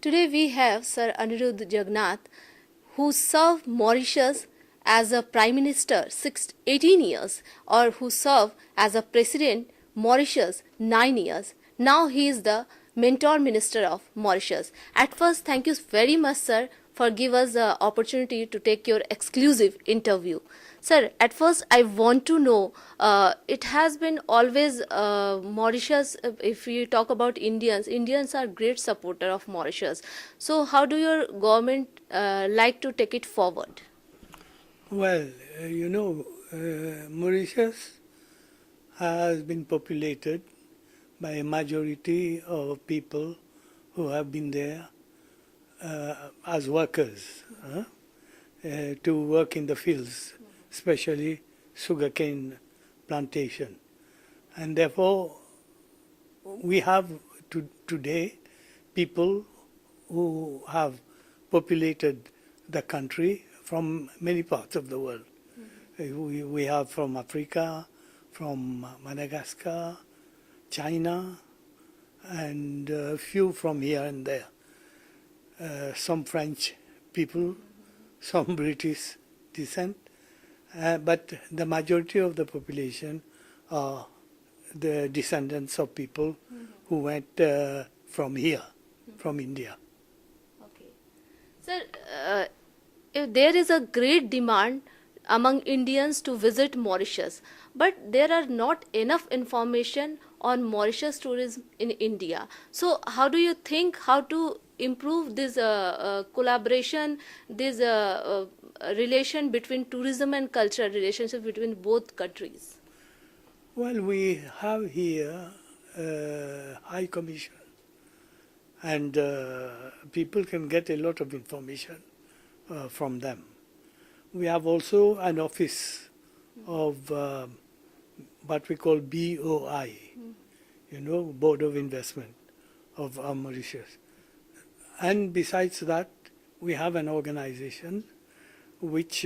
Today we have Sir ANEROOD Jugnauth, who served Mauritius as a Prime Minister 18 years, or who served as a President Mauritius 9 years. Now he is the Mentor Minister of Mauritius. At first, thank you very much, sir, for giving us the opportunity to take your exclusive interview. Sir, at first I want to know, it has been always Mauritius, if you talk about Indians are great supporter of Mauritius. So how do your government like to take it forward? Well, Mauritius has been populated by a majority of people who have been there as workers to work in the fields, especially sugarcane plantation. And therefore, we have today people who have populated the country from many parts of the world. We have from Africa, from Madagascar, China, and a few from here and there. Some French people, some British descent, but the majority of the population are the descendants of people who went from here, from India. Okay. Sir, if there is a great demand among Indians to visit Mauritius, but there are not enough information on Mauritius tourism in India. So how do you think how to improve this collaboration, this relation between tourism and culture, relationship between both countries? Well, we have here High Commission, and people can get a lot of information from them. We have also an office of what we call BOI, Board of Investment of Mauritius. And besides that, we have an organization which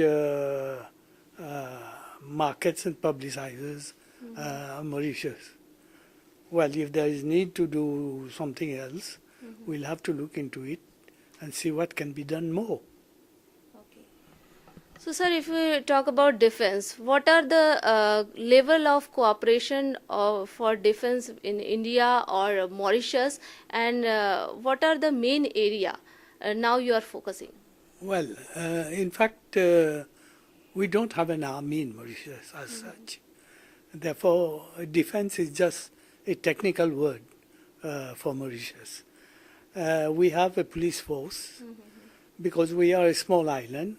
markets and publicizes Mauritius. Well, if there is need to do something else, we'll have to look into it and see what can be done more. So, sir, if we talk about defense, what are the level of cooperation for defense in India or Mauritius, and what are the main area now you are focusing? Well, in fact, we don't have an army in Mauritius as such. Therefore, defense is just a technical word for Mauritius. We have a police force because we are a small island.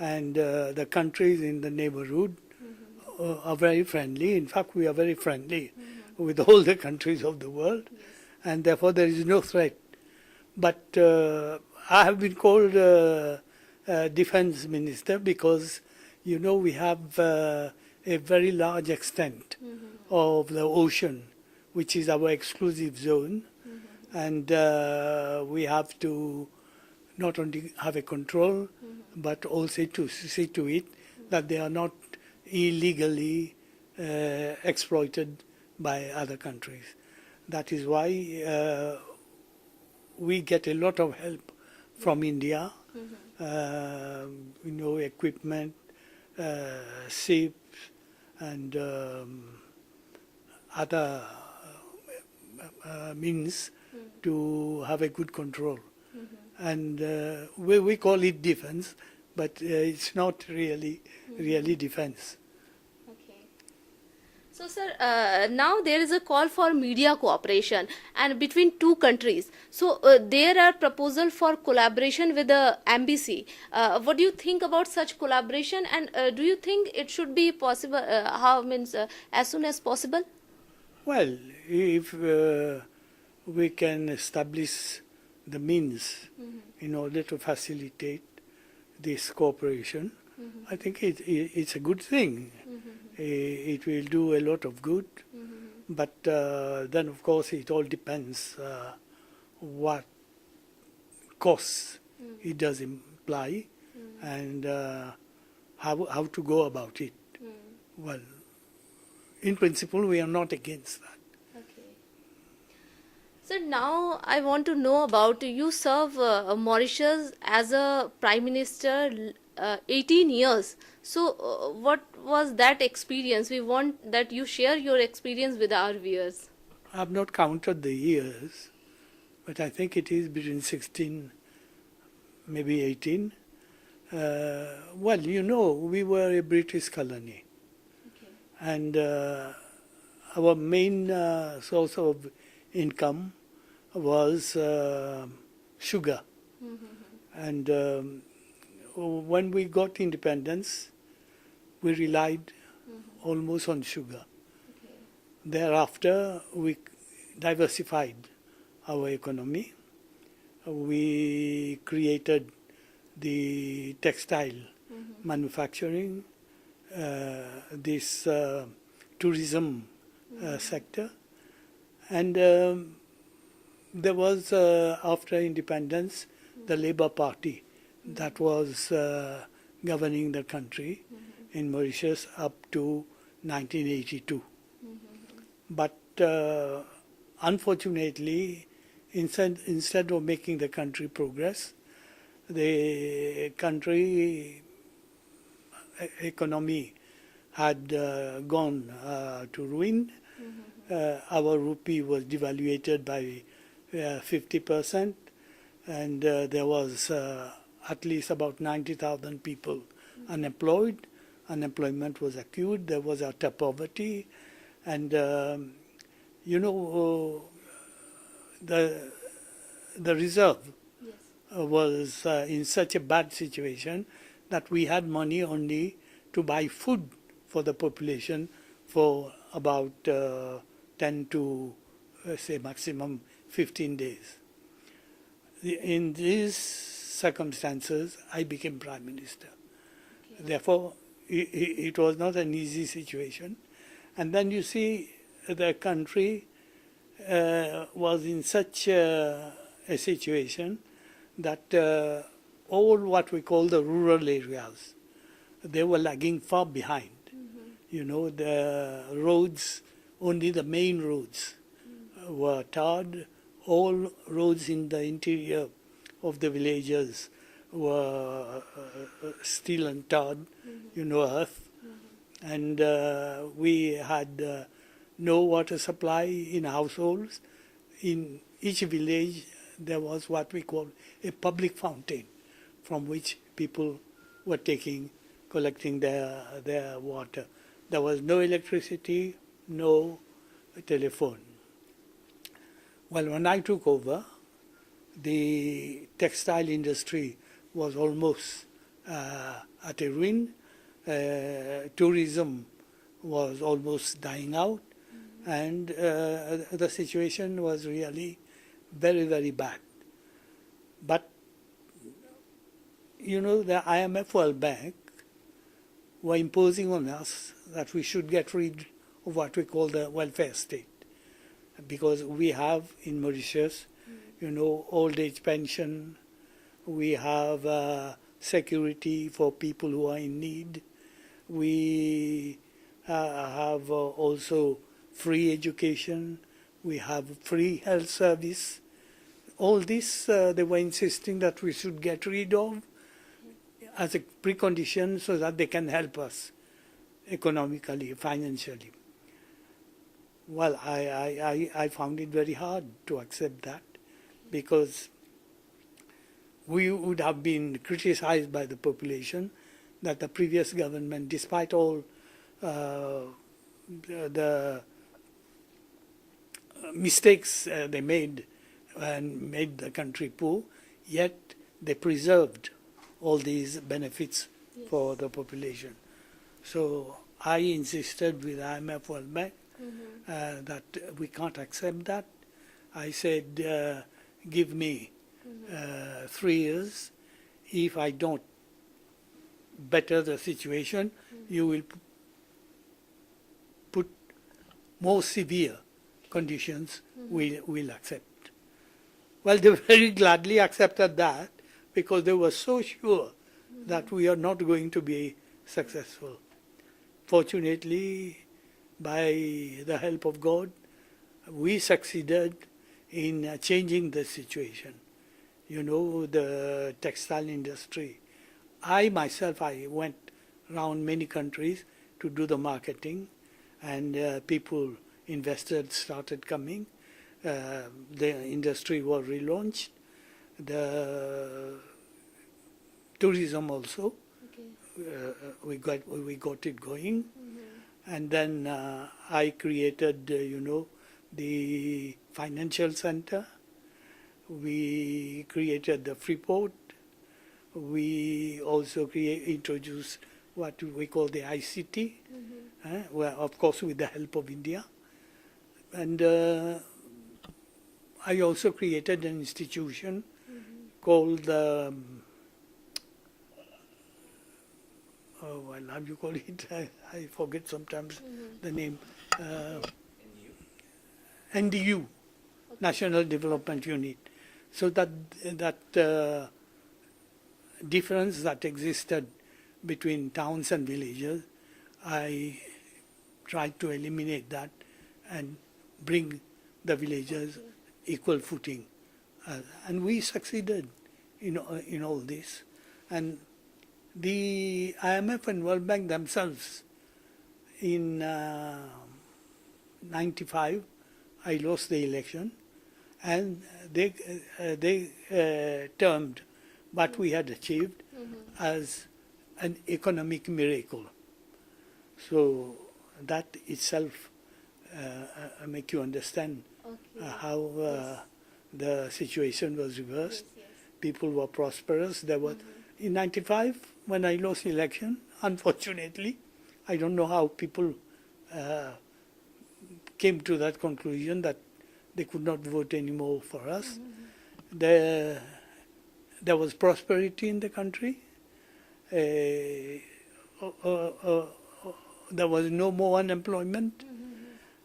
And the countries in the neighborhood are very friendly. In fact, we are very friendly with all the countries of the world, and therefore there is no threat. But I have been called defense minister because, we have a very large extent of the ocean, which is our exclusive zone, and we have to not only have a control, but also to see to it that they are not illegally exploited by other countries. That is why we get a lot of help from India, equipment, ships, and other means to have a good control. And we call it defense, but it's not really defense. Okay. So, sir, now there is a call for media cooperation and between two countries. So, there are proposal for collaboration with the embassy. What do you think about such collaboration, and do you think it should be possible? As soon as possible? Well, if we can establish the means in order to facilitate this cooperation, I think it's a good thing. It will do a lot of good, but then of course it all depends what costs it does imply and how to go about it. Well, in principle we are not against that. So now I want to know about you serve Mauritius as a Prime Minister 18 years. So what was that experience? We want that you share your experience with our viewers. I have not counted the years, but I think it is between 16, maybe 18. Well, you know, we were a British colony, and our main source of income was sugar. And when we got independence, we relied almost on sugar. Thereafter, we diversified our economy. We created the textile manufacturing, this tourism sector, and there was, after independence, the Labour Party that was governing the country in Mauritius up to 1982. But unfortunately, instead of making the country progress, the country economy had gone to ruin. Our rupee was devaluated by 50%, and there was at least about 90,000 people unemployed. Unemployment was acute. There was utter poverty, and you know, the reserve was in such a bad situation that we had money only to buy food for the population for about 10 to say maximum 15 days. In these circumstances, I became Prime Minister. Therefore, it was not an easy situation. And then you see the country was in such a situation that all what we call the rural areas, they were lagging far behind. You know, the roads, only the main roads were tarred. All roads in the interior of the villages were still untarred, you know, earth. And we had no water supply in households. In each village there was what we call a public fountain from which people were collecting their water. There was no electricity, no telephone. Well, when I took over, the textile industry was almost at a ruin. Tourism was almost dying out, and the situation was really very, very bad. But, you know, the IMF World Bank were imposing on us that we should get rid of what we call the welfare state, because we have in Mauritius, you know, old age pension, we have security for people who are in need, we have also free education, we have free health service. All this they were insisting that we should get rid of as a precondition so that they can help us economically, financially. Well, I found it very hard to accept that, because we would have been criticized by the population that the previous government, despite all the mistakes they made and made the country poor, yet they preserved all these benefits for the population. So I insisted with IMF World Bank that we can't accept that. I said, give me 3 years. If I don't better the situation, you will put more severe conditions we'll accept. Well, they very gladly accepted that, because they were so sure that we are not going to be successful. Fortunately, by the help of God, we succeeded in changing the situation. You know, the textile industry. I myself, I went around many countries to do the marketing, and people, investors started coming. The industry was relaunched. The tourism also, we got it going. And then I created, the financial center. We created the free port. We also introduced what we call the ICT, well, of course, with the help of India. And I also created an institution called, how do you call it? I forget sometimes the name. NDU, National Development Unit. So that difference that existed between towns and villages, I tried to eliminate that and bring the villages equal footing. And we succeeded in all this. And the IMF and World Bank themselves, in 95, I lost the election, and they termed what we had achieved as an economic miracle. So that itself make you understand how the situation was reversed. People were prosperous. There was in 95, when I lost the election, unfortunately, I don't know how people came to that conclusion that they could not vote anymore for us. There was prosperity in the country. There was no more unemployment,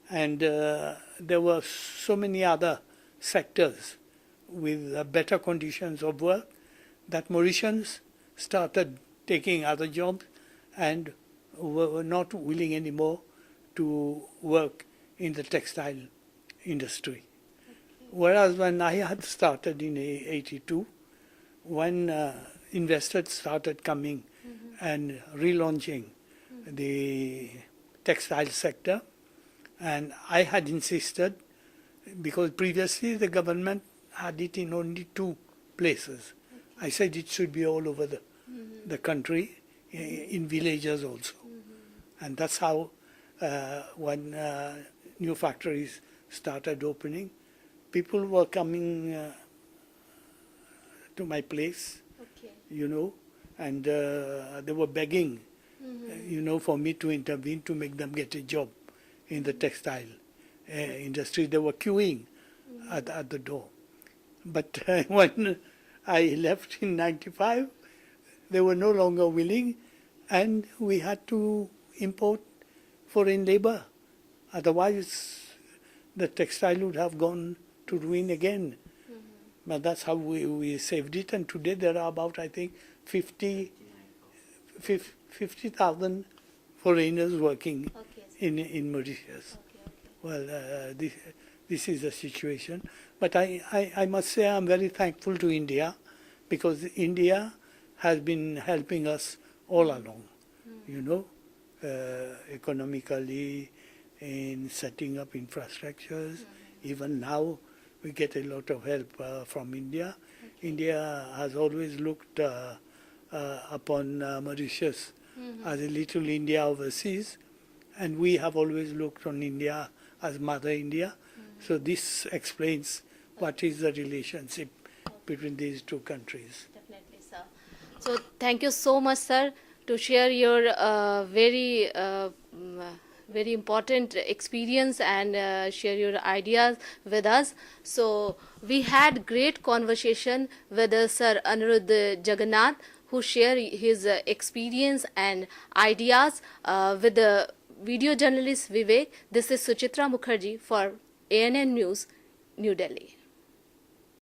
and there were so many other sectors with better conditions of work that Mauritians started taking other jobs and were not willing anymore to work in the textile industry. Whereas when I had started in 82, when investors started coming and relaunching the textile sector, and I had insisted, because previously the government had it in only 2 places. I said it should be all over the country, in villages also. And that's how when new factories started opening, people were coming to my place, and they were begging, for me to intervene to make them get a job in the textile industry. They were queuing at the door. But when I left in 95, they were no longer willing, and we had to import foreign labor. Otherwise, the textile would have gone to ruin again. But that's how we saved it, and today there are about, I think, 50,000 foreigners working in Mauritius. Well, this is the situation. But I must say I'm very thankful to India, because India has been helping us all along, economically, in setting up infrastructures. Even now, we get a lot of help from India. India has always looked upon Mauritius as a little India overseas, and we have always looked on India as Mother India. So this explains what is the relationship between these 2 countries. Definitely, sir. So thank you so much, sir, to share your very important experience and share your ideas with us. So we had great conversation with Sir ANEROOD Jugnauth, who share his experience and ideas with the video journalist Vivek. This is Suchitra Mukherjee for ANN News, New Delhi.